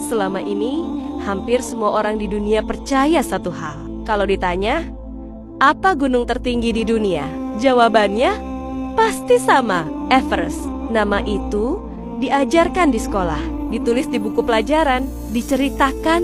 Selama ini, hampir semua orang di dunia percaya satu hal. Kalau ditanya, apa gunung tertinggi di dunia? Jawabannya pasti sama, Everest. Nama itu diajarkan di sekolah, ditulis di buku pelajaran, diceritakan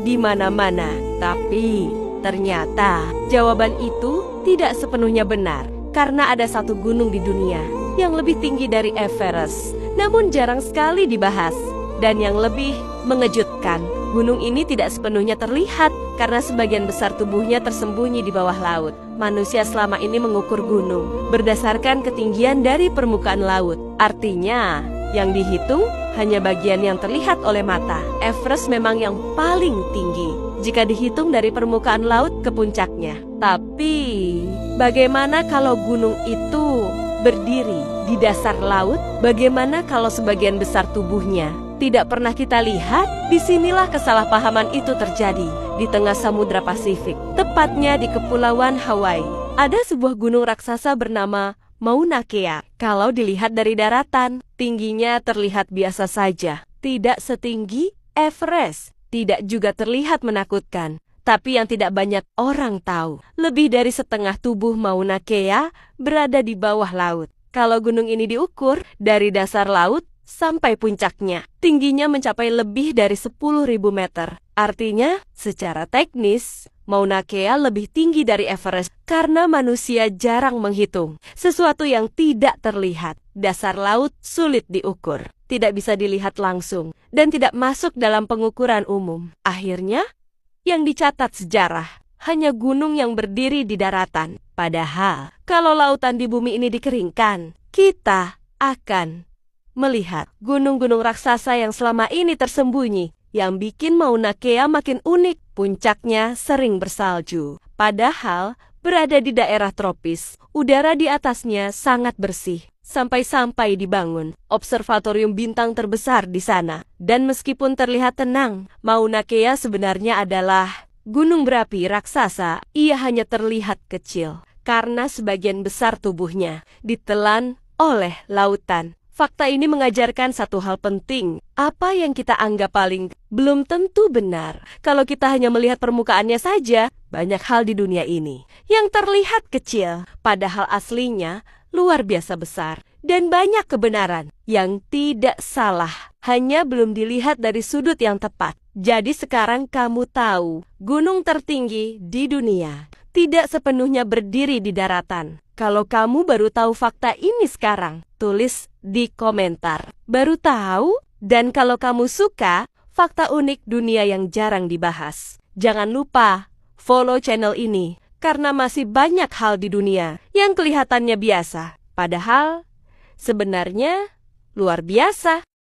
di mana-mana. Tapi ternyata jawaban itu tidak sepenuhnya benar, karena ada satu gunung di dunia yang lebih tinggi dari Everest, namun jarang sekali dibahas. Dan yang lebih mengejutkan, gunung ini tidak sepenuhnya terlihat karena sebagian besar tubuhnya tersembunyi di bawah laut. Manusia selama ini mengukur gunung berdasarkan ketinggian dari permukaan laut. Artinya, yang dihitung hanya bagian yang terlihat oleh mata. Everest memang yang paling tinggi jika dihitung dari permukaan laut ke puncaknya. Tapi, bagaimana kalau gunung itu berdiri di dasar laut? Bagaimana kalau sebagian besar tubuhnya tidak pernah kita lihat? Disinilah kesalahpahaman itu terjadi di tengah Samudra Pasifik, tepatnya di Kepulauan Hawaii. Ada sebuah gunung raksasa bernama Mauna Kea. Kalau dilihat dari daratan, tingginya terlihat biasa saja, tidak setinggi Everest, tidak juga terlihat menakutkan. Tapi yang tidak banyak orang tahu, lebih dari setengah tubuh Mauna Kea berada di bawah laut. Kalau gunung ini diukur dari dasar laut sampai puncaknya, tingginya mencapai lebih dari 10.000 meter. Artinya, secara teknis, Mauna Kea lebih tinggi dari Everest karena manusia jarang menghitung sesuatu yang tidak terlihat. Dasar laut sulit diukur, tidak bisa dilihat langsung, dan tidak masuk dalam pengukuran umum. Akhirnya, yang dicatat sejarah hanya gunung yang berdiri di daratan. Padahal, kalau lautan di bumi ini dikeringkan, kita akan melihat gunung-gunung raksasa yang selama ini tersembunyi. Yang bikin Mauna Kea makin unik, puncaknya sering bersalju. Padahal berada di daerah tropis, udara di atasnya sangat bersih. Sampai-sampai dibangun observatorium bintang terbesar di sana. Dan meskipun terlihat tenang, Mauna Kea sebenarnya adalah gunung berapi raksasa. Ia hanya terlihat kecil karena sebagian besar tubuhnya ditelan oleh lautan. Fakta ini mengajarkan satu hal penting. Apa yang kita anggap paling belum tentu benar. Kalau kita hanya melihat permukaannya saja, banyak hal di dunia ini yang terlihat kecil, padahal aslinya luar biasa besar. Dan banyak kebenaran yang tidak salah, hanya belum dilihat dari sudut yang tepat. Jadi sekarang kamu tahu, gunung tertinggi di dunia tidak sepenuhnya berdiri di daratan. Kalau kamu baru tahu fakta ini sekarang, tulis di komentar. Baru tahu? Dan kalau kamu suka fakta unik dunia yang jarang dibahas, jangan lupa follow channel ini, karena masih banyak hal di dunia yang kelihatannya biasa, padahal sebenarnya luar biasa.